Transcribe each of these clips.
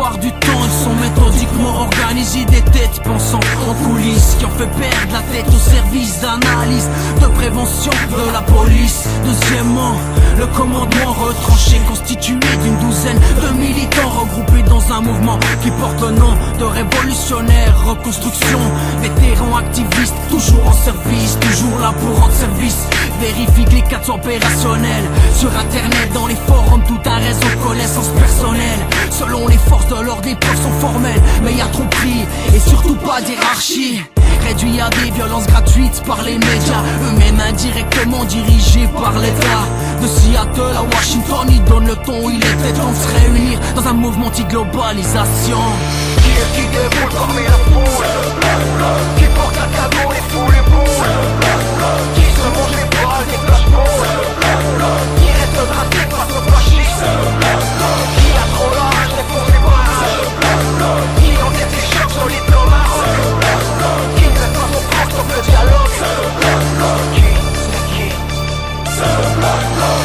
plupart du temps ils sont méthodiquement organisés, des têtes pensant en coulisses qui ont fait perdre la tête au service d'analyse, de prévention de la police. Deuxièmement, le commandement retranché constitué d'une douzaine de militants regroupés dans un mouvement qui porte le nom de révolutionnaire reconstruction. Vétérans activistes, toujours en service, toujours là pour rendre service. Vérifie que les cadres sont opérationnels. Sur internet, dans les forums, tout un réseau de connaissances personnelles. Selon les forces de l'ordre, les preuves sont formelles, mais y a trop pris et surtout pas d'hierarchie. Réduit à des violences gratuites par les médias, eux-mêmes indirectement dirigés par l'État. De Seattle à Washington, ils donnent le ton, il était temps de se réunir dans un mouvement anti-globalisation. Qui est qui déboule parmi la foule, qui porte un cadeau et fout les boules, qui se mange les balles des flashballs, qui reste drastique face au fascisme, qui a trop l'âge défonce les barrages, qui enquête les chocs sur les dommages, qui ne fait pas son propre sauf le dialogue, qui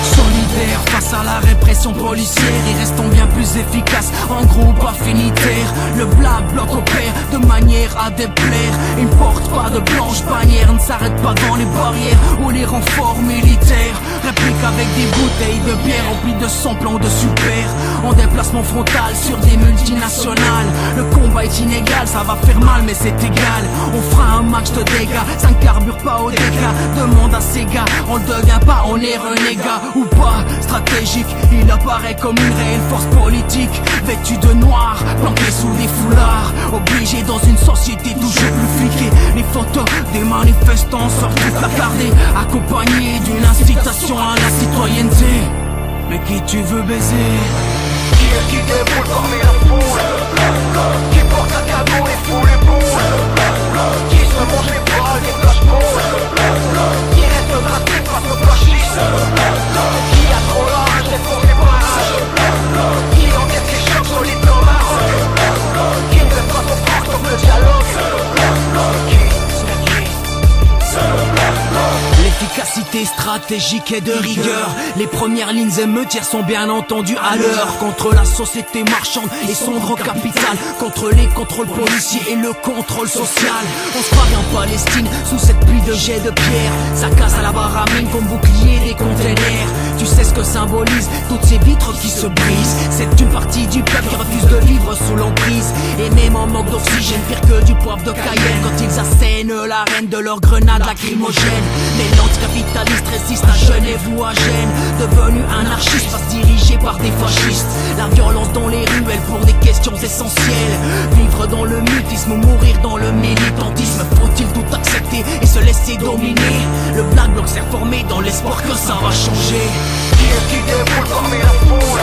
solidaire face à la répression policière, ils restent bien plus efficaces en groupe affinitaire. Le Black Bloc opère de manière à déplaire. Ils ne portent pas de blanche bannière, ne s'arrêtent pas dans les barrières ou les renforts militaires. Réplique avec des bouteilles de bière remplies de son plan de super. En déplacement frontal sur des multinationales. Le combat est inégal, ça va faire mal mais c'est égal. On fera un match de dégâts, ça ne carbure pas au dégâts. Demande à ces gars, on le devient pas, on est renégat ou pas. Stratégique, il apparaît comme une réelle force politique. Vêtu de noir, planqué sous des foulards. Obligé dans une société toujours plus fliquée. Les photos des manifestants sortent toutes placardées, accompagnées d'une incitation à la citoyenneté. Mais qui tu veux baiser? Qui est qui déboule parmi la foule, qui porte un cadeau et fout les boules, qui se mange les balles des flashballs, qui reste drastique face au fascisme, qui a trop l'âge défonce les barrages, qui enquête les chocs sur les dommages, qui ne fait pas son propre sauf le dialogue, qui L'efficacité stratégique et de rigueur. Les premières lignes émeutières sont bien entendues à l'heure. Contre la société marchande et son grand capital, contre les contrôles policiers et le contrôle social. On se croirait en Palestine sous cette pluie de jets de pierre. Ça casse à la baramine comme bouclier des containers. Tu sais ce que symbolise toutes ces vitres qui se brisent. C'est une partie du peuple qui refuse de vivre sous l'emprise. Et même en manque d'oxygène, pire que du poivre de Cayenne. Quand ils assènent la reine de leurs grenades lacrymogènes. Les l'anticapitalistes résistent à Genève ou à Gênes. Devenu anarchiste, passe dirigé par des fascistes. La violence dans les ruelles pour des questions essentielles. Vivre dans le mutisme ou mourir dans le militantisme. Faut-il tout accepter et se laisser dominer? Le Black Bloc s'est formé dans l'espoir que ça va changer. qui est qui déboule parmi la foule,